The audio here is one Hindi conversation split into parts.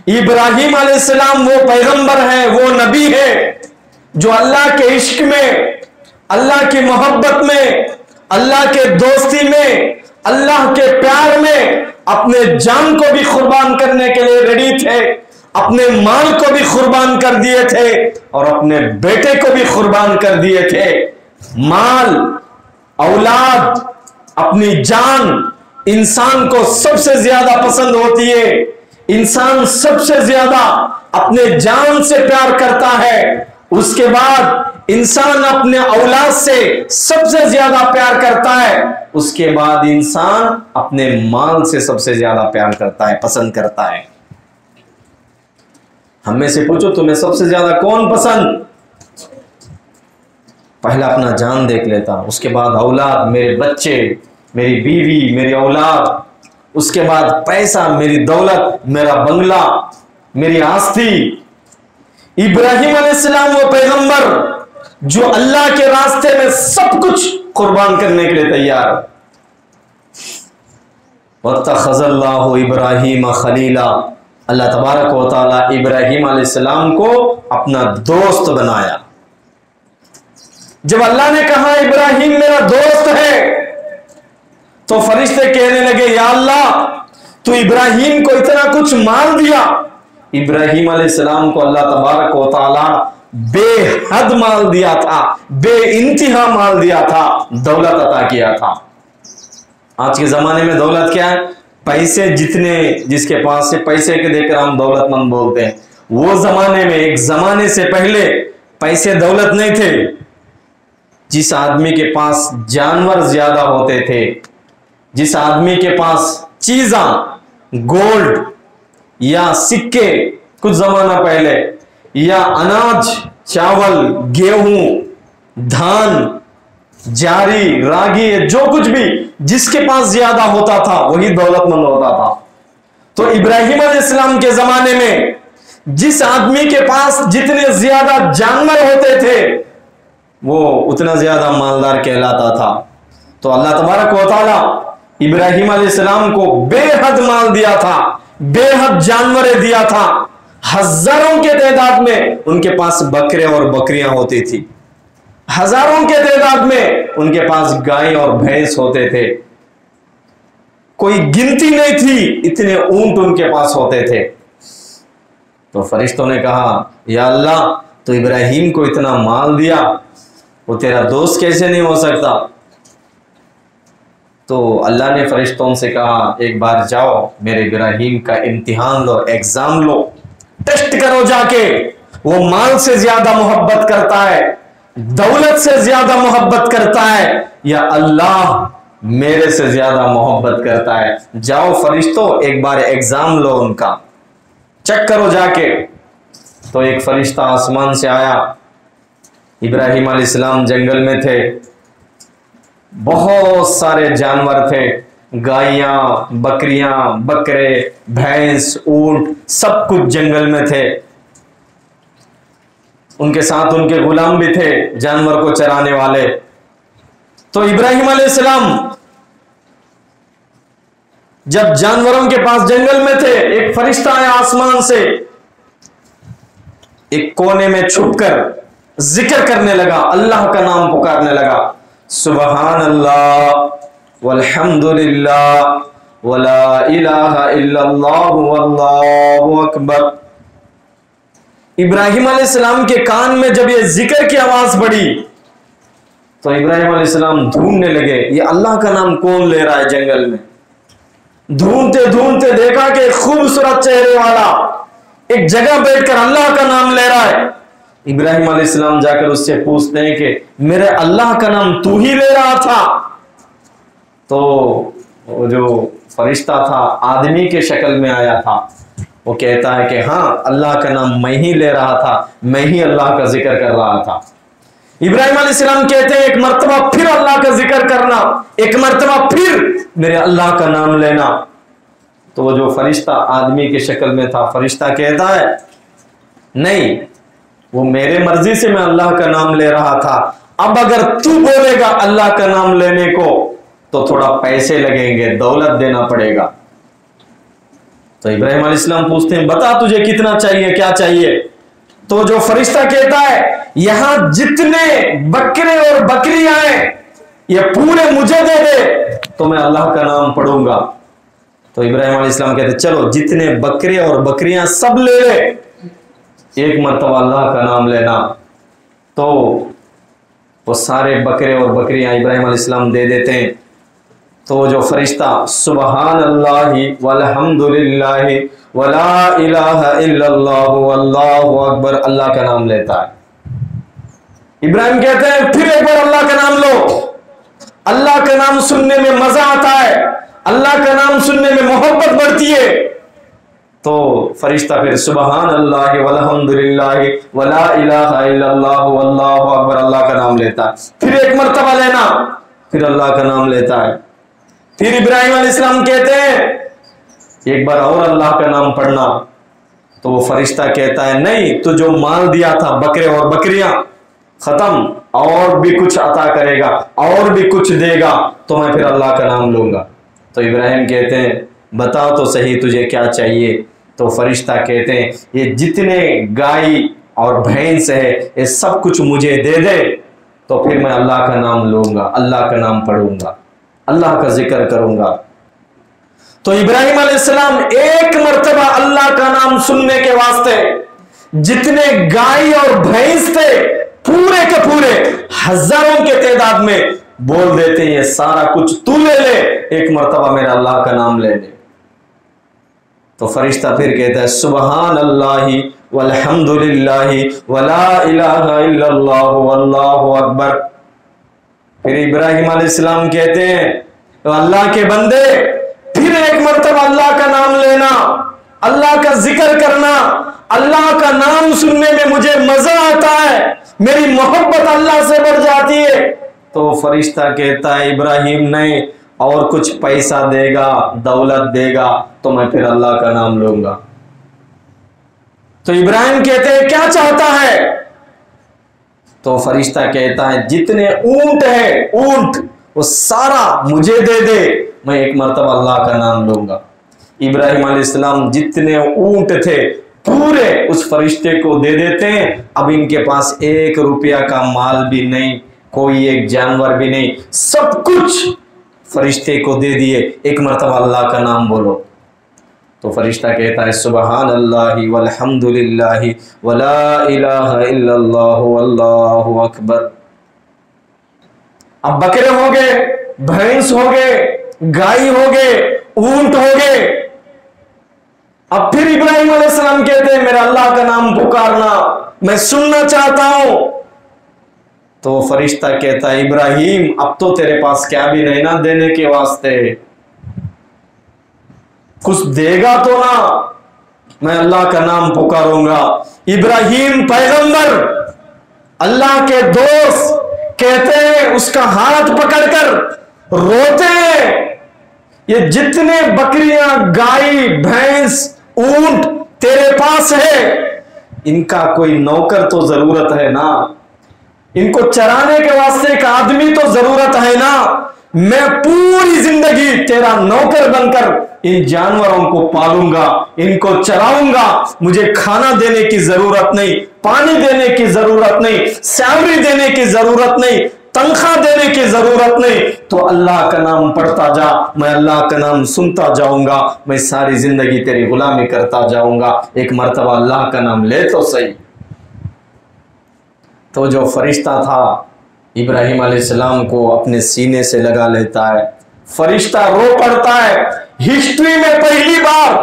इब्राहिम अलैहिस्सलाम वो पैगंबर है, वो नबी है जो अल्लाह के इश्क में, अल्लाह की मोहब्बत में, अल्लाह के दोस्ती में, अल्लाह के प्यार में अपने जान को भी कुर्बान करने के लिए रेडी थे, अपने माल को भी कुर्बान कर दिए थे और अपने बेटे को भी कुर्बान कर दिए थे। माल, औलाद, अपनी जान इंसान को सबसे ज्यादा पसंद होती है। इंसान सबसे ज्यादा अपने जान से प्यार करता है, उसके बाद इंसान अपने औलाद से सबसे ज्यादा प्यार करता है, उसके बाद इंसान अपने माल से सबसे ज्यादा प्यार करता है, पसंद करता है। हम में से पूछो तुम्हें सबसे ज्यादा कौन पसंद? पहला अपना जान देख लेता, उसके बाद औलाद, मेरे बच्चे, मेरी बीवी, मेरी औलाद, उसके बाद पैसा, मेरी दौलत, मेरा बंगला, मेरी आस्ती। इब्राहिम अलैहिस्सलाम वो पैगंबर जो अल्लाह के रास्ते में सब कुछ कुर्बान करने के लिए तैयार। वत्तखज़ल्लाहु इब्राहीम खलीला, अल्लाह तबारक व तआला इब्राहिम अलैहिस्सलाम को अपना दोस्त बनाया। जब अल्लाह ने कहा इब्राहिम मेरा दोस्त है, तो फरिश्ते कहने लगे या अल्लाह तू इब्राहिम को इतना कुछ माल दिया। इब्राहिम अलैहिस्सलाम को अल्लाह तबारक व तआला बेहद माल दिया था, बेइंतहा माल दिया था, दौलत अता किया था। आज के जमाने में दौलत क्या है? पैसे जितने जिसके पास से पैसे के देकर हम दौलतमंद बोलते हैं। वो जमाने में, एक जमाने से पहले पैसे दौलत नहीं थे। जिस आदमी के पास जानवर ज्यादा होते थे, जिस आदमी के पास चीजा, गोल्ड या सिक्के कुछ जमाना पहले, या अनाज, चावल, गेहूं, धान, जारी, रागी, जो कुछ भी जिसके पास ज्यादा होता था वही दौलतमंद होता था। तो इब्राहिम अलैहिस्सलाम के जमाने में जिस आदमी के पास जितने ज्यादा जानवर होते थे वो उतना ज्यादा मालदार कहलाता था। तो अल्लाह तबारक व तआला इब्राहिम अलैहिस्सलाम को बेहद माल दिया था, बेहद जानवरें दिया था। हजारों के तादाद में उनके पास बकरे और बकरियां होती थी, हजारों के तादाद में उनके पास गाय और भैंस होते थे, कोई गिनती नहीं थी, इतने ऊंट उनके पास होते थे। तो फरिश्तों ने कहा या अल्लाह तो इब्राहिम को इतना माल दिया, वो तेरा दोस्त कैसे नहीं हो सकता? तो अल्लाह ने फरिश्तों से कहा एक बार जाओ मेरे इब्राहिम का इम्तिहान लो, एग्जाम लो, टेस्ट करो जाके, वो माल से ज्यादा मोहब्बत करता है, दौलत से ज्यादा मोहब्बत करता है या अल्लाह मेरे से ज्यादा मोहब्बत करता है। जाओ फरिश्तों एक बार एग्जाम लो, उनका चेक करो जाके। तो एक फरिश्ता आसमान से आया। इब्राहिम अलैहिस्सलाम जंगल में थे, बहुत सारे जानवर थे, गायें, बकरियां, बकरे, भैंस, ऊंट, सब कुछ जंगल में थे। उनके साथ उनके गुलाम भी थे, जानवर को चराने वाले। तो इब्राहिम अलैहिस्सलाम जब जानवरों के पास जंगल में थे, एक फरिश्ता आया आसमान से, एक कोने में छुपकर जिक्र करने लगा, अल्लाह का नाम पुकारने लगा, सुबहान अल्लाह वल्हम्दुलिल्लाह वला इलाहा इल्लल्लाह वल्लाहु अकबर। इब्राहिम अलैहिस्सलाम के कान में जब ये जिक्र की आवाज पड़ी तो इब्राहिम अलैहिस्सलाम ढूंढने लगे ये अल्लाह का नाम कौन ले रहा है जंगल में। ढूंढते ढूंढते देखा कि खूबसूरत चेहरे वाला एक जगह बैठकर अल्लाह का नाम ले रहा है। इब्राहिम अलैहिस्सलाम जाकर उससे पूछते हैं कि मेरे अल्लाह का नाम तू ही ले रहा था? तो वो जो फरिश्ता था आदमी के शक्ल में आया था, वो कहता है कि हाँ अल्लाह का नाम मैं ही ले रहा था, मैं ही अल्लाह का जिक्र कर रहा था। इब्राहिम अलैहिस्सलाम कहते हैं एक मर्तबा फिर अल्लाह का जिक्र करना, एक मर्तबा फिर मेरे अल्लाह का नाम लेना। तो वो जो फरिश्ता आदमी की शक्ल में था, फरिश्ता कहता है नहीं, वो मेरे मर्जी से मैं अल्लाह का नाम ले रहा था, अब अगर तू बोलेगा अल्लाह का नाम लेने को तो थोड़ा पैसे लगेंगे, दौलत देना पड़ेगा। तो इब्राहिम अलैहिस्सलाम पूछते हैं बता तुझे कितना चाहिए, क्या चाहिए। तो जो फरिश्ता कहता है यहां जितने बकरे और बकरियां हैं ये पूरे मुझे दे दे तो मैं अल्लाह का नाम पढ़ूंगा। तो इब्राहिम अलैहिस्सलाम कहते चलो जितने बकरे और बकरियां सब ले ले, एक मर्तबा अल्लाह का नाम लेना। तो वो सारे बकरे और बकरियां इब्राहिम अलैहिस्सलाम दे देते हैं। तो जो फरिश्ता सुबहान अल्लाहि वल्हम्दुलिल्लाहि वला इलाहा इल्लल्लाह वल्लाहु अकबर अल्लाह का नाम लेता है। इब्राहिम कहते हैं फिर एक बार अल्लाह का नाम लो। अल्लाह का नाम सुनने में मजा आता है, अल्लाह का नाम सुनने में मोहब्बत बढ़ती है। तो फरिश्ता फिर सुबहान अल्लाहि वल्हम्दुलिल्लाहि वला इलाहा इल्लल्लाह वल्लाहु अकबर अल्लाह का नाम लेता है। फिर एक मर्तबा लेना, फिर अल्लाह का नाम लेता है। फिर इब्राहिम अलैहिस्सलाम कहते हैं एक बार और अल्लाह का नाम पढ़ना। तो वो फरिश्ता कहता है नहीं, तो जो माल दिया था बकरे और बकरियां खत्म, और भी कुछ अता करेगा और भी कुछ देगा तो मैं फिर अल्लाह का नाम लूंगा। तो इब्राहिम कहते हैं बताओ तो सही तुझे क्या चाहिए। तो फरिश्ता कहते हैं ये जितने गाय और भैंस है ये सब कुछ मुझे दे दे तो फिर मैं अल्लाह का नाम लूंगा, अल्लाह का नाम पढ़ूंगा, अल्लाह का जिक्र करूंगा। तो इब्राहिम अलैहिस्सलाम एक मर्तबा अल्लाह का नाम सुनने के वास्ते जितने गाय और भैंस थे पूरे के पूरे हजारों के तादाद में बोल देते ये सारा कुछ तू ले ले, एक मर्तबा मेरा अल्लाह का नाम ले ले। तो फरिश्ता फिर कहता है सुबहान अल्लाहि वल्हम्दुलिल्लाहि वला इलाहा इल्लल्लाह वल्लाहु अकबर। फिर इब्राहिम अलैहिस्सलाम कहते हैं तो अल्लाह के बंदे फिर एक मर्तबा अल्लाह का नाम लेना, अल्लाह का जिक्र करना, अल्लाह का नाम सुनने में मुझे मजा आता है, मेरी मोहब्बत अल्लाह से बढ़ जाती है। तो फरिश्ता कहता है इब्राहिम नहीं, और कुछ पैसा देगा दौलत देगा तो मैं फिर अल्लाह का नाम लूंगा। तो इब्राहिम कहते हैं क्या चाहता है। तो फरिश्ता कहता है जितने ऊंट है ऊंट वो सारा मुझे दे दे, मैं एक मर्तबा अल्लाह का नाम लूंगा। इब्राहिम अलैहिस्सलाम जितने ऊंट थे पूरे उस फरिश्ते को दे देते हैं। अब इनके पास 1 रुपया का माल भी नहीं, कोई एक जानवर भी नहीं, सब कुछ फरिश्ते को दे दिए, एक मर्तबा अल्लाह का नाम बोलो। तो फरिश्ता कहता है सुबहान अल्लाहि वल्हम्दुलिल्लाहि वला इलाहा इल्लल्लाह वल्लाहु अकबर। अब बकरे हो गए, भैंस हो गए, गाय हो गए, ऊंट हो गए। अब फिर इब्राहिम अलैहिस्सलाम कहते हैं मेरा अल्लाह का नाम पुकारना, मैं सुनना चाहता हूं। तो फरिश्ता कहता है इब्राहिम अब तो तेरे पास क्या भी नहीं ना देने के वास्ते, कुछ देगा तो ना, मैं अल्लाह का नाम पुकारूंगा। इब्राहिम पैगंबर अल्लाह के दोस्त कहते हैं उसका हाथ पकड़कर रोते हैं ये जितने बकरियां गाय भैंस ऊंट तेरे पास है इनका कोई नौकर तो जरूरत है ना, इनको चराने के वास्ते एक आदमी तो जरूरत है ना। मैं पूरी जिंदगी तेरा नौकर बनकर इन जानवरों को पालूंगा, इनको चराऊंगा, मुझे खाना देने की जरूरत नहीं, पानी देने की जरूरत नहीं, सैलरी देने की जरूरत नहीं, तनख्वाह देने की जरूरत नहीं। तो अल्लाह का नाम पढ़ता जा, मैं अल्लाह का नाम सुनता जाऊंगा, मैं सारी जिंदगी तेरी गुलामी करता जाऊंगा, एक मर्तबा अल्लाह का नाम ले तो सही। तो जो फरिश्ता था इब्राहिम अलैहिस्सलाम को अपने सीने से लगा लेता है, फरिश्ता रो पड़ता है। हिस्ट्री में पहली बार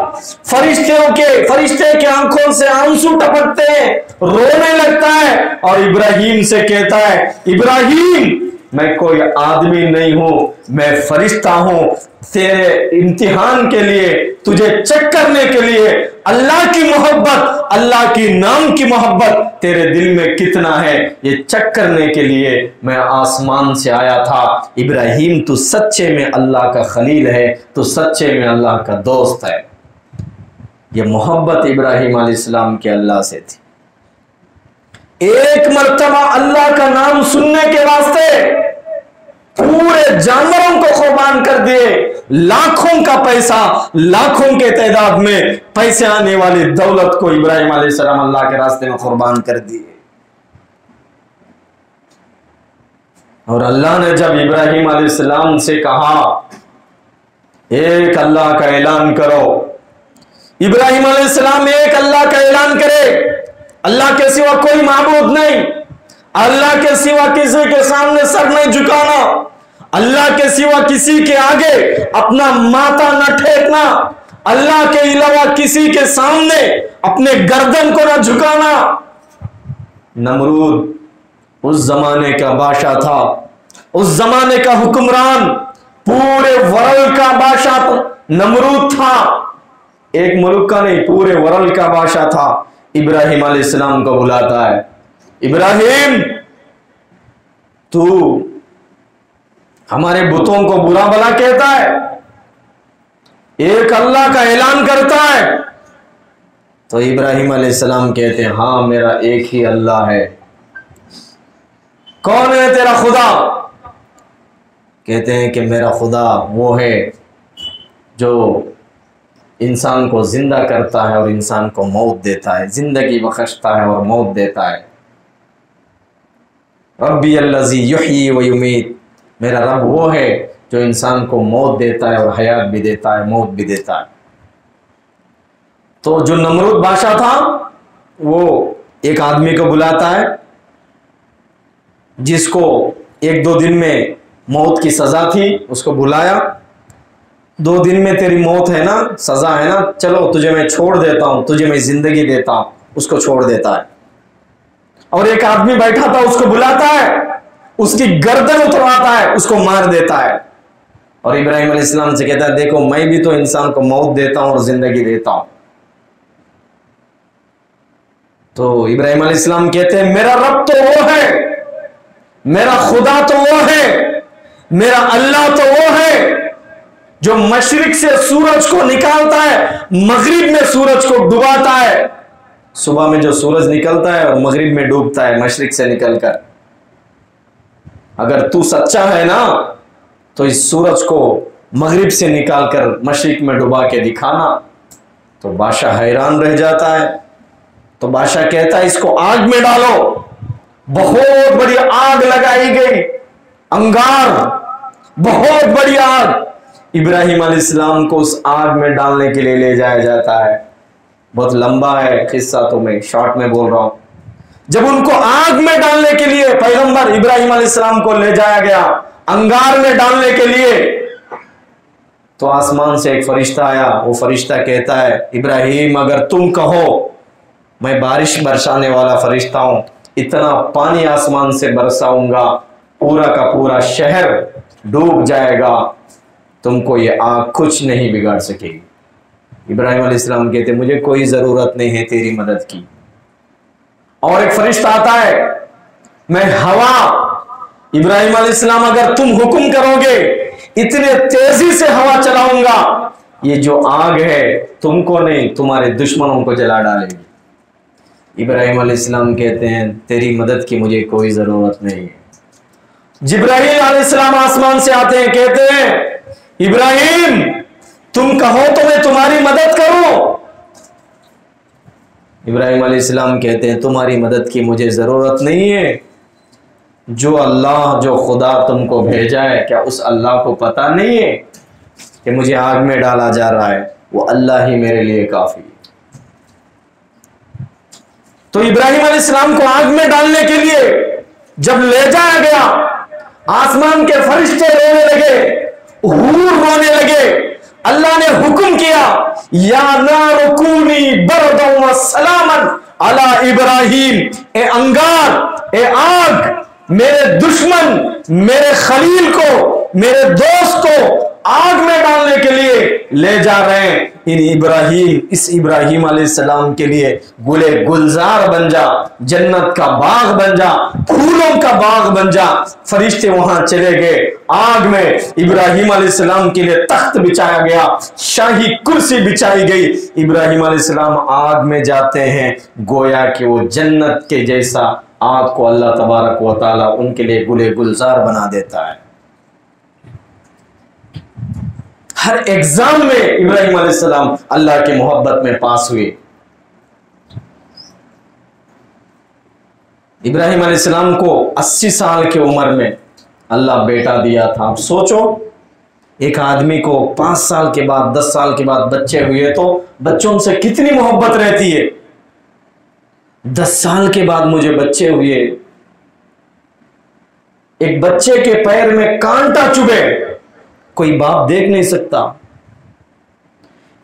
फरिश्ते के आंखों से आंसू टपकते हैं, रोने लगता है और इब्राहिम से कहता है इब्राहिम मैं कोई आदमी नहीं हूं, मैं फरिश्ता हूं, तेरे इम्तिहान के लिए, तुझे चेक करने के लिए अल्लाह की मोहब्बत, अल्लाह की नाम की मोहब्बत तेरे दिल में कितना है ये चेक करने के लिए मैं आसमान से आया था। इब्राहिम तू सच्चे में अल्लाह का खलील है, तू सच्चे में अल्लाह का दोस्त है। ये मोहब्बत इब्राहिम अलैहिस्सलाम के अल्लाह से थी। एक मर्तबा अल्लाह का नाम सुनने के वास्ते पूरे जानवरों को कुर्बान कर दिए, लाखों का पैसा, लाखों के तादाद में पैसे आने वाली दौलत को इब्राहिम अलैहिस्सलाम अल्लाह के रास्ते में कुर्बान कर दिए। और अल्लाह ने जब इब्राहिम अलैहिस्सलाम से कहा एक अल्लाह का ऐलान करो, इब्राहिम अलैहिस्सलाम एक अल्लाह का ऐलान करे, अल्लाह के सिवा कोई माबूद नहीं, अल्लाह के सिवा किसी के सामने सर नहीं झुकाना, अल्लाह के सिवा किसी के आगे अपना माथा न टेकना, अल्लाह के अलावा किसी के सामने अपने गर्दन को न झुकाना। नमरूद उस जमाने का बादशाह था, उस जमाने का हुक्मरान, पूरे वर्ल्ड का बादशाह नमरूद था, एक मुल्क का नहीं, पूरे वर्ल्ड का बादशाह था। इब्राहिम अलैहिस्सलाम को बुलाता है, इब्राहिम तू हमारे बुतों को बुरा भला कहता है, एक अल्लाह का ऐलान करता है। तो इब्राहिम अलैहिस्सलाम कहते हैं हाँ मेरा एक ही अल्लाह है। कौन है तेरा खुदा? कहते हैं कि मेरा खुदा वो है जो इंसान को जिंदा करता है और इंसान को मौत देता है, जिंदगी बख्शता है और मौत देता है। रब्बी अल्लज़ी युह्यी व युमीत, मेरा रब वो है जो इंसान को मौत देता है और हयात भी देता है, मौत भी देता है। तो जो नमरूद बादशाह था वो एक आदमी को बुलाता है जिसको एक दो दिन में मौत की सजा थी, उसको बुलाया, 2 दिन में तेरी मौत है ना, सजा है ना, चलो तुझे मैं छोड़ देता हूं, तुझे मैं जिंदगी देता हूं। उसको छोड़ देता है। और एक आदमी बैठा था, उसको बुलाता है, उसकी गर्दन उतरवाता है, उसको मार देता है। और इब्राहिम अलैहिस्सलाम से कहता है देखो मैं भी तो इंसान को मौत देता हूं और जिंदगी देता हूं। तो इब्राहिम अलैहिस्सलाम कहते हैं मेरा रब तो वो है, मेरा खुदा तो वो है, मेरा अल्लाह तो वो है जो मशरिक से सूरज को निकालता है, मगरिब में सूरज को डुबाता है। सुबह में जो सूरज निकलता है और मगरिब में डूबता है मशरिक से निकलकर। अगर तू सच्चा है ना तो इस सूरज को मगरिब से निकालकर मशरिक में डुबा के दिखाना। तो बादशाह हैरान रह जाता है। तो बादशाह कहता है इसको आग में डालो। बहुत बड़ी आग लगाई गई, अंगार, बहुत बड़ी आग। इब्राहिम अलैहिस्सलाम को उस आग में डालने के लिए ले जाया जाता है। बहुत लंबा है किस्सा, तो मैं शॉर्ट में बोल रहा हूं। जब उनको आग में डालने के लिए पैगंबर इब्राहिम अलैहिस्सलाम को ले जाया गया अंगार में डालने के लिए, तो आसमान से एक फरिश्ता आया। वो फरिश्ता कहता है इब्राहिम अगर तुम कहो, मैं बारिश बरसाने वाला फरिश्ता हूं, इतना पानी आसमान से बरसाऊंगा पूरा का पूरा शहर डूब जाएगा, तुमको ये आग कुछ नहीं बिगाड़ सकेगी। इब्राहिम अलैहिस्सलाम कहते मुझे कोई जरूरत नहीं है तेरी मदद की। और एक फरिश्ता आता है, मैं हवा, इब्राहिम अलैहिस्सलाम अगर तुम हुक्म करोगे इतने तेजी से हवा चलाऊंगा, ये जो आग है तुमको नहीं तुम्हारे दुश्मनों को जला डालेगी। इब्राहिम अलैहिस्सलाम कहते हैं तेरी मदद की मुझे कोई जरूरत नहीं है। जिब्राईल अलैहिस्सलाम आसमान से आते हैं, कहते हैं इब्राहिम तुम कहो तो मैं तुम्हारी मदद करूं। इब्राहिम अलैहिस्सलाम कहते हैं तुम्हारी मदद की मुझे जरूरत नहीं है। जो अल्लाह, जो खुदा तुमको भेजा है, क्या उस अल्लाह को पता नहीं है कि मुझे आग में डाला जा रहा है? वो अल्लाह ही मेरे लिए काफी है। तो इब्राहिम अलैहिस्सलाम को आग में डालने के लिए जब ले जाया गया, आसमान के फरिश्ते रोने लगे, हूर रोने लगे। अल्लाह ने हुक्म किया या नार कूनी बरदन व सलामन अला इब्राहिम, ए अंगार, ए आग, मेरे दुश्मन, मेरे खलील को, मेरे दोस्त को आग में डालने के लिए ले जा रहे हैं। इस इब्राहिम अलैहिस्सलाम के लिए गुले गुलजार बन जा, जन्नत का बाग बन जा, फूलों का बाग बन जा। फरिश्ते वहां चले गए आग में। इब्राहिम अलैहिस्सलाम के लिए तख्त बिछाया गया, शाही कुर्सी बिछाई गई। इब्राहिम अलैहिस्सलाम आग में जाते हैं, गोया कि वो जन्नत के जैसा आग को अल्लाह तबारक व तआला उनके लिए गुले गुलजार बना देता है। हर एग्जाम में इब्राहिम अलैहिस्सलाम अल्लाह की मोहब्बत में पास हुए। इब्राहिम अलैहिस्सलाम को 80 साल की उम्र में अल्लाह बेटा दिया था। अब सोचो, एक आदमी को 5 साल के बाद 10 साल के बाद बच्चे हुए तो बच्चों से कितनी मोहब्बत रहती है। 10 साल के बाद मुझे बच्चे हुए, एक बच्चे के पैर में कांटा चुभे कोई बाप देख नहीं सकता।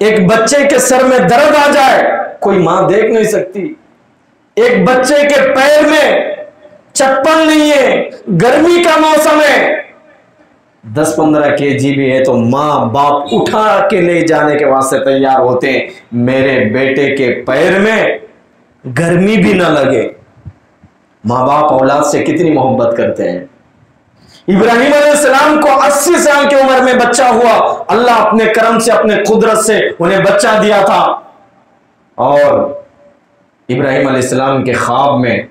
एक बच्चे के सर में दर्द आ जाए कोई मां देख नहीं सकती। एक बच्चे के पैर में चप्पल नहीं है, गर्मी का मौसम है, 10-15 केजी भी है तो मां बाप उठा के ले जाने के वास्ते तैयार होते हैं, मेरे बेटे के पैर में गर्मी भी ना लगे। मां बाप औलाद से कितनी मोहब्बत करते हैं। इब्राहिम अलैहिस्सलाम को 80 साल की उम्र में बच्चा हुआ। अल्लाह अपने करम से, अपने कुदरत से उन्हें बच्चा दिया था। और इब्राहिम अलैहिस्सलाम के ख्वाब में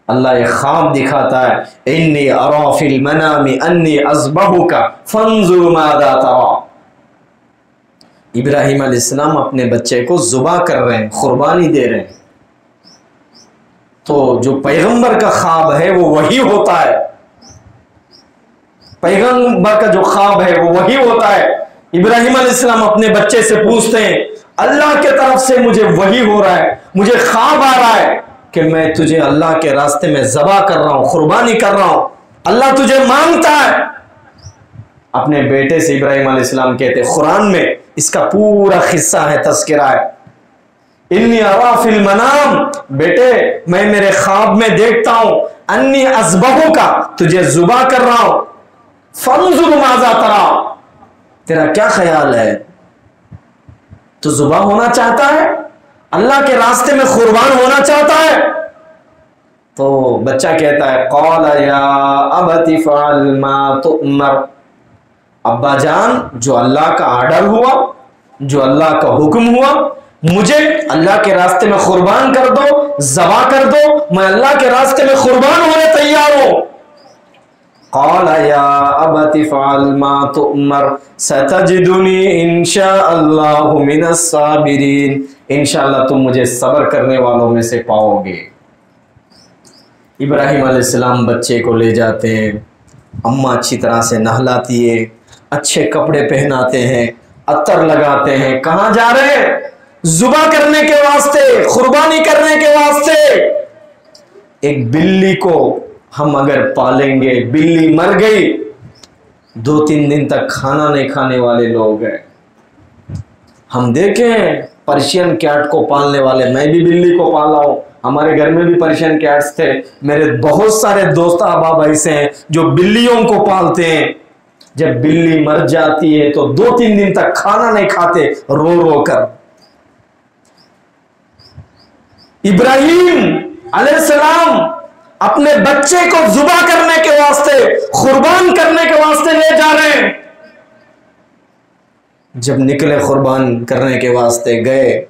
अल्लाह एक ख्वाब दिखाता है, इन्नी अरा फिल मनामी अन्नी अज़बहुका फंजुर माज़ा तरा। इब्राहिम अलैहिस्सलाम अपने बच्चे को ज़ुबा कर रहे हैं, कुर्बानी दे रहे हैं। तो जो पैगंबर का ख्वाब है वो वही होता है, पैगंबर का जो ख्वाब है वो वही होता है। इब्राहिम अलैहिस्सलाम अपने बच्चे से पूछते हैं, अल्लाह के तरफ से मुझे वही हो रहा है, मुझे ख्वाब आ रहा है कि मैं तुझे अल्लाह के रास्ते में ज़बा कर रहा हूं, कुर्बानी कर रहा हूं, अल्लाह तुझे मांगता है। अपने बेटे से इब्राहिम अलैहिस्सलाम कहते, कुरान में इसका पूरा किस्सा है, तज़किरा है, इन्नी अरा फिल मनाम, बेटे मैं मेरे ख्वाब में देखता हूं, अन्नी अज़बहु का, तुझे ज़ुबा कर रहा हूं, फंजुर माज़ा तरा, तेरा क्या ख्याल है, तो ज़ुबा होना चाहता है, अल्लाह के रास्ते में कुर्बान होना चाहता है। तो बच्चा कहता है, क़ाल या अबति फ़अल मा तुअमर, अब्बा जान जो अल्लाह का आर्डर हुआ, जो अल्लाह का हुक्म हुआ, मुझे अल्लाह के रास्ते में कुर्बान कर दो, ज़बा कर दो, मैं अल्लाह के रास्ते में कुर्बान होने तैयार हूं। क़ाल या अबति फ़अल मा तुअमर सतजिदुनी इंशाअल्लाहु मिनस साबिरीन, इंशाअल्लाह तुम मुझे सब्र करने वालों में से पाओगे। इब्राहिम अलैहिस्सलाम बच्चे को ले जाते हैं, अम्मा अच्छी तरह से नहलाती है, अच्छे कपड़े पहनाते हैं, अत्तर लगाते हैं। कहाँ जा रहे हैं? ज़ुबा करने के वास्ते, कुर्बानी करने के वास्ते। एक बिल्ली को हम अगर पालेंगे, बिल्ली मर गई, 2-3 दिन तक खाना नहीं खाने वाले लोग हैं। हम देखें पर्शियन कैट को पालने वाले, मैं भी बिल्ली को पाला हूं, हमारे घर में भी पर्शियन कैट्स थे। मेरे बहुत सारे दोस्त अहबाब ऐसे हैं जो बिल्लियों को पालते हैं। जब बिल्ली मर जाती है तो 2-3 दिन तक खाना नहीं खाते, रो रो कर। इब्राहिम अलैहिस्सलाम अपने बच्चे को ज़ुबा करने के वास्ते, कुर्बान करने के वास्ते ले जा रहे हैं। जब निकले कुर्बान करने के वास्ते गए,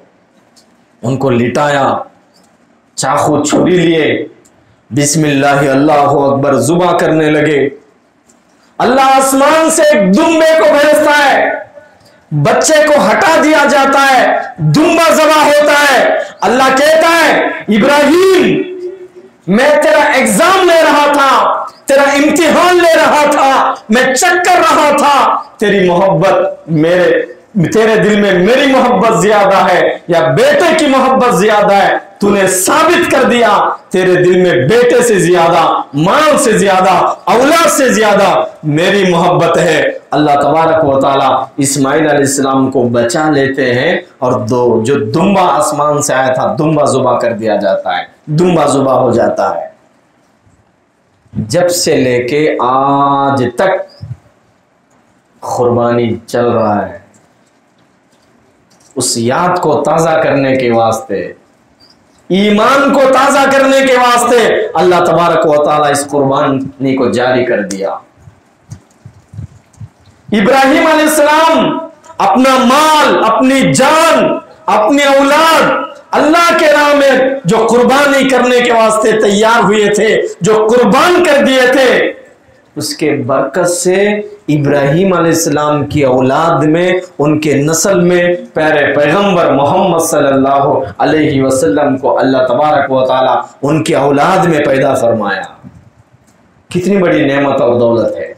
उनको लिटाया, चाकू छुरी लिए, बिस्मिल्लाह अल्लाहु अकबर, ज़ुबा करने लगे। अल्लाह आसमान से एक दुम्बे को भेजता है, बच्चे को हटा दिया जाता है, दुम्बा ज़बा होता है। अल्लाह कहता है, इब्राहिम मैं तेरा एग्जाम ले रहा था, तेरा इम्तिहान ले रहा था, मैं चेक कर रहा था, तेरी मोहब्बत तेरे दिल में मेरी मोहब्बत ज्यादा है या बेटे की मोहब्बत ज्यादा है। तूने साबित कर दिया, तेरे दिल में बेटे से ज्यादा, माल से ज्यादा, औलाद से ज्यादा मेरी मोहब्बत है। अल्लाह तबारक व तआला इस्माइल अलैहिस्सलाम को बचा लेते हैं और जो दुम्बा आसमान से आया था, दुम्बा ज़ुबा कर दिया जाता है, दुम्बा ज़ुबा हो जाता है। जब से लेके आज तक कुर्बानी चल रहा है। उस याद को ताज़ा करने के वास्ते, ईमान को ताज़ा करने के वास्ते अल्लाह तबारक व तआला इस कुर्बानी को जारी कर दिया। इब्राहिम अलैहिस्सलाम अपना माल, अपनी जान, अपनी औलाद अल्लाह के राह में जो कुर्बानी करने के वास्ते तैयार हुए थे, जो कुर्बान कर दिए थे, उसके बरकत से इब्राहीम अलैहिस्सलाम की औलाद में, उनके नस्ल में प्यारे पैगंबर मोहम्मद सल्लल्लाहु अलैहि वसल्लम को अल्लाह तबारक व तआला उनकी औलाद में पैदा फरमाया। कितनी बड़ी नेमत और दौलत है।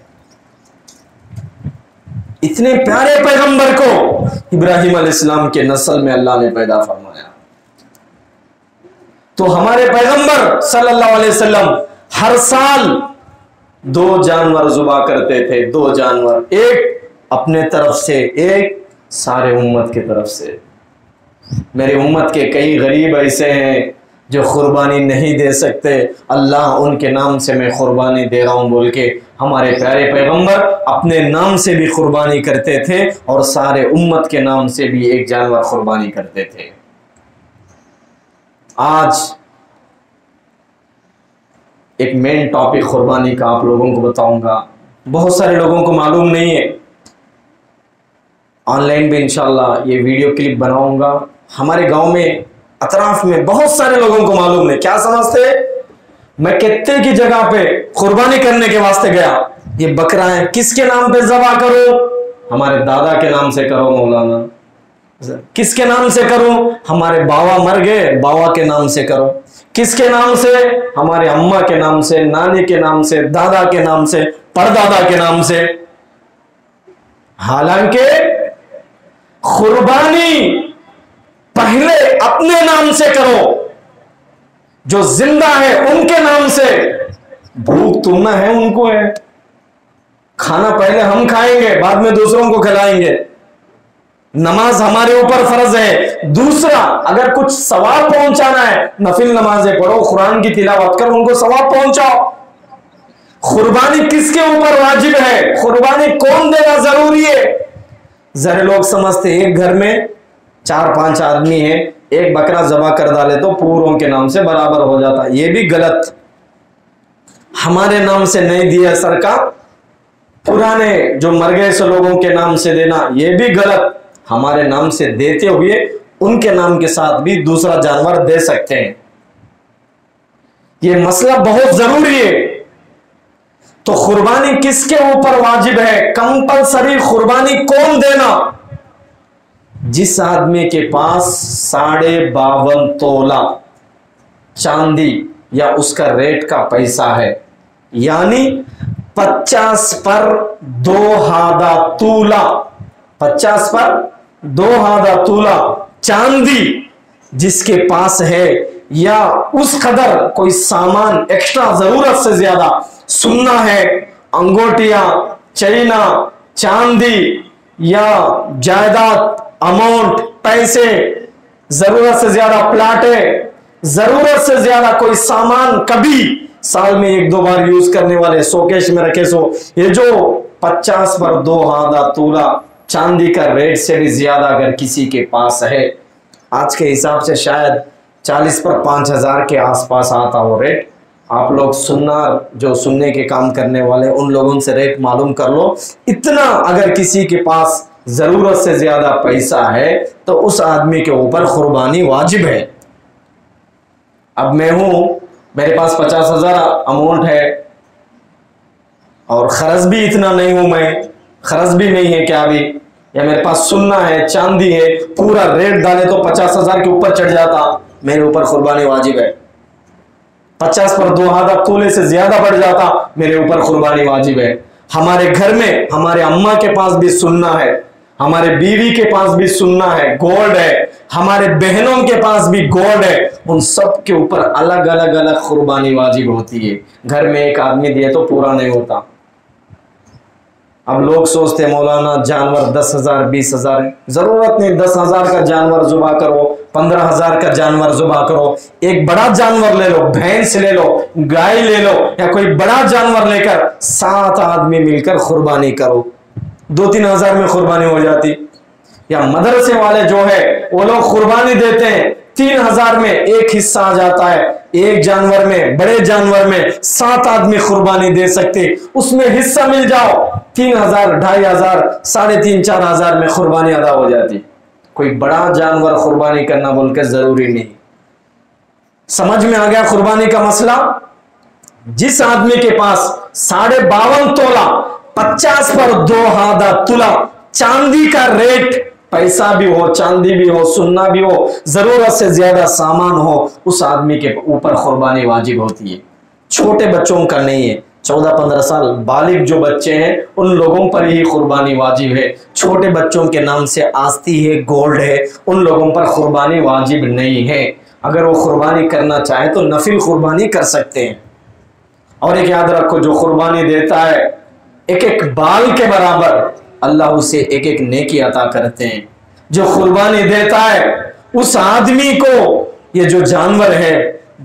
इतने प्यारे पैगंबर को इब्राहीम अलैहिस्सलाम के नस्ल में अल्लाह ने पैदा फरमाया। तो हमारे पैगंबर सल्लल्लाहु अलैहि वसल्लम हर साल 2 जानवर ज़ुबा करते थे। 2 जानवर, एक अपने तरफ से, एक सारे उम्मत की तरफ से। मेरी उम्मत के कई गरीब ऐसे हैं जो कुर्बानी नहीं दे सकते, अल्लाह उनके नाम से मैं कुर्बानी दे रहा हूं बोल के हमारे प्यारे पैगंबर अपने नाम से भी कुर्बानी करते थे और सारे उम्मत के नाम से भी एक जानवर कुर्बानी करते थे। आज एक मेन टॉपिक कुर्बानी का आप लोगों को बताऊंगा। बहुत सारे लोगों को मालूम नहीं है। ऑनलाइन भी इंशाल्लाह ये वीडियो क्लिप बनाऊंगा। हमारे गांव में, अतराफ में बहुत सारे लोगों को मालूम है। क्या समझते, मैं कितने की जगह पे कुर्बानी करने के वास्ते गया, ये बकरा है, किसके नाम पे ज़बा करो? हमारे दादा के नाम से करो मौलाना। किसके नाम से करूं? हमारे बाबा मर गए, बाबा के नाम से करो। किसके नाम से? हमारे अम्मा के नाम से, नानी के नाम से, दादा के नाम से, परदादा के नाम से। हालांकि कुर्बानी पहले अपने नाम से करो, जो जिंदा है उनके नाम से। भूख तुम ना है, उनको है। खाना पहले हम खाएंगे, बाद में दूसरों को खिलाएंगे। नमाज हमारे ऊपर फर्ज है। दूसरा, अगर कुछ सवाब पहुंचाना है, नफिल नमाजें पढ़ो, कुरान की तिलावत करो, उनको सवाब पहुंचाओ। कुर्बानी किसके ऊपर वाजिब है? कुर्बानी कौन देना जरूरी है? जरा लोग समझते एक घर में 4-5 आदमी है, एक बकरा ज़बा कर डाले तो पूरों के नाम से बराबर हो जाता। ये भी गलत। हमारे नाम से नहीं दिया सरकार, पुराने जो मर गए से लोगों के नाम से देना, ये भी गलत। हमारे नाम से देते हुए उनके नाम के साथ भी दूसरा जानवर दे सकते हैं। ये मसला बहुत जरूरी है। तो कुर्बानी किसके ऊपर वाजिब है? कंपलसरी कुर्बानी कौन देना? जिस आदमी के पास 52.5 तोला चांदी या उसका रेट का पैसा है, यानी 50 पर 2 हादा तूला, 50 पर 2 हादा तूला चांदी जिसके पास है, या उस कदर कोई सामान एक्स्ट्रा जरूरत से ज्यादा सुन्ना है, अंगूठियां, चैना, चांदी या जायदाद, अमाउंट, पैसे, जरूरत से ज्यादा प्लाटे, जरूरत से ज्यादा कोई सामान कभी साल में 1-2 बार यूज करने वाले शोकेश में रखे सो, ये जो 50 पर 2 हादा तूला चांदी का रेट से भी ज्यादा अगर किसी के पास है, आज के हिसाब से शायद 40 पर 5,000 के आसपास आता हो रेट। आप लोग सुनना, जो सुनने के काम करने वाले, उन लोगों से रेट मालूम कर लो। इतना अगर किसी के पास जरूरत से ज्यादा पैसा है तो उस आदमी के ऊपर कुर्बानी वाजिब है। अब मैं हूं, मेरे पास 50,000 अमाउंट है और खर्च भी इतना नहीं हूं, मैं खर्च भी नहीं है क्या भी, या मेरे पास सुन्ना है, चांदी है, पूरा रेट डाले तो 50,000 के ऊपर चढ़ जाता, मेरे ऊपर कुर्बानी वाजिब है। 50 पर 2 हादा तोले से ज्यादा बढ़ जाता, मेरे ऊपर कुर्बानी वाजिब है। हमारे घर में हमारे अम्मा के पास भी सुन्ना है, हमारे बीवी के पास भी सुन्ना है, गोल्ड है, हमारे बहनों के पास भी गोल्ड है, उन सब के ऊपर अलग अलग अलग कुर्बानी वाजिब होती है। घर में एक आदमी दिए तो पूरा नहीं होता। अब लोग सोचते मौलाना जानवर 10,000 20,000 है, जरूरत नहीं। 10,000 का जानवर जुबा करो, 15,000 का जानवर जुबा करो। एक बड़ा जानवर ले लो, भैंस ले लो, गाय ले लो, या कोई बड़ा जानवर लेकर 7 आदमी मिलकर कुर्बानी करो, 2-3 हज़ार में कुर्बानी हो जाती। या मदरसे वाले जो है वो लोग कुर्बानी देते हैं, 3,000 में एक हिस्सा आ जाता है। एक जानवर में, बड़े जानवर में 7 आदमी कुर्बानी दे सकते, उसमें हिस्सा मिल जाओ, 3,000, 2,500, 3,500-4,000 में कुर्बानी अदा हो जाती। कोई बड़ा जानवर कुर्बानी करना बोल के जरूरी नहीं। समझ में आ गया कुर्बानी का मसला? जिस आदमी के पास 52.5 तोला 50 पर 2 आधा तुला चांदी का रेट, पैसा भी हो, चांदी भी हो, सुन्ना भी हो, जरूरत से ज्यादा सामान हो, उस आदमी के ऊपर कुर्बानी वाजिब होती है। छोटे बच्चों का नहीं है। 14-15 साल बालिग जो बच्चे हैं उन लोगों पर ही कुर्बानी वाजिब है। छोटे बच्चों के नाम से आस्ती है, गोल्ड है, उन लोगों पर कुर्बानी वाजिब नहीं है। अगर वो कुर्बानी करना चाहे तो नफिल कुर्बानी कर सकते हैं। और एक याद रखो, जो कुर्बानी देता है एक एक बाल के बराबर अल्लाह उसे एक एक नेकी अता करते हैं। जो कुर्बानी देता है उस आदमी को ये जो जानवर है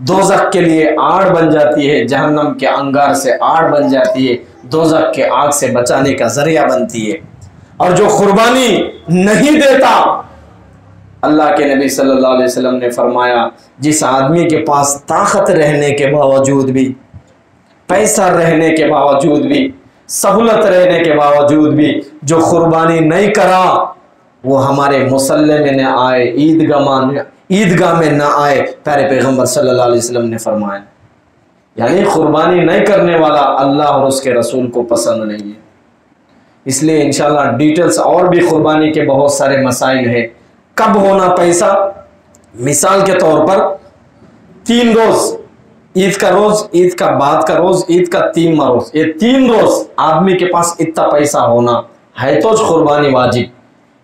दोज़ख के लिए आड़ बन जाती है, जहन्नम के अंगार से आड़ बन जाती है, दोज़ख के आग से बचाने का जरिया बनती है। और जो कुर्बानी नहीं देता, अल्लाह के नबी सल्लल्लाहु अलैहि वसल्लम ने फरमाया, जिस आदमी के पास ताकत रहने के बावजूद भी, पैसा रहने के बावजूद भी, सहूलत रहने के बावजूद भी जो कुर्बानी नहीं करा, वो हमारे मुसल्ले में न आए, ईदगाह में न आए। प्यारे पैगंबर सल्लल्लाहु अलैहि वसल्लम ने फरमाया, यानी कुर्बानी नहीं करने वाला अल्लाह और उसके रसूल को पसंद नहीं है। इसलिए इंशाल्लाह डिटेल्स और भी कुर्बानी के बहुत सारे मसाइल है। कब होना पैसा, मिसाल के तौर पर 3 रोज, ईद का रोज, ईद का बाद का रोज, ईद का 3वां रोज, ये 3 रोज आदमी के पास इतना पैसा होना है तो कुर्बानी वाजिब।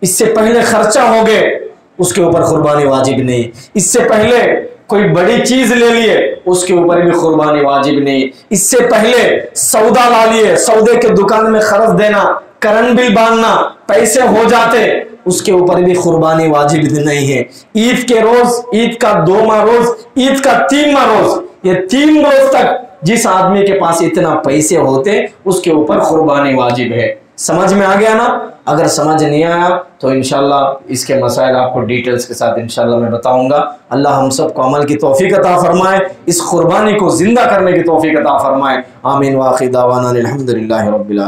इससे पहले खर्चा हो गए उसके ऊपर कुर्बानी वाजिब नहीं। इससे पहले कोई बड़ी चीज ले लिए उसके ऊपर भी कुर्बानी वाजिब नहीं। इससे पहले सौदा ला लिए, सौदे के दुकान में खर्च देना, करंट बिल बांधना, पैसे हो जाते, उसके ऊपर भी कुर्बानी वाजिब नहीं है। ईद के रोज, ईद का 2वां रोज, ईद का 3वां रोज, ये 3 रोज तक जिस आदमी के पास इतना पैसे होते उसके ऊपर कुर्बानी वाजिब है। समझ में आ गया ना? अगर समझ नहीं आया तो इंशाल्लाह इसके मसाइल आपको डिटेल्स के साथ इंशाल्लाह मैं बताऊंगा। अल्लाह हम सबको अमल की तौफीक अता फरमाए, इस कुर्बानी को जिंदा करने की तौफीक अता फरमाए। आमीन। व आखिर दावाना अल्हम्दुलिल्लाहि रब्बिल आलमीन।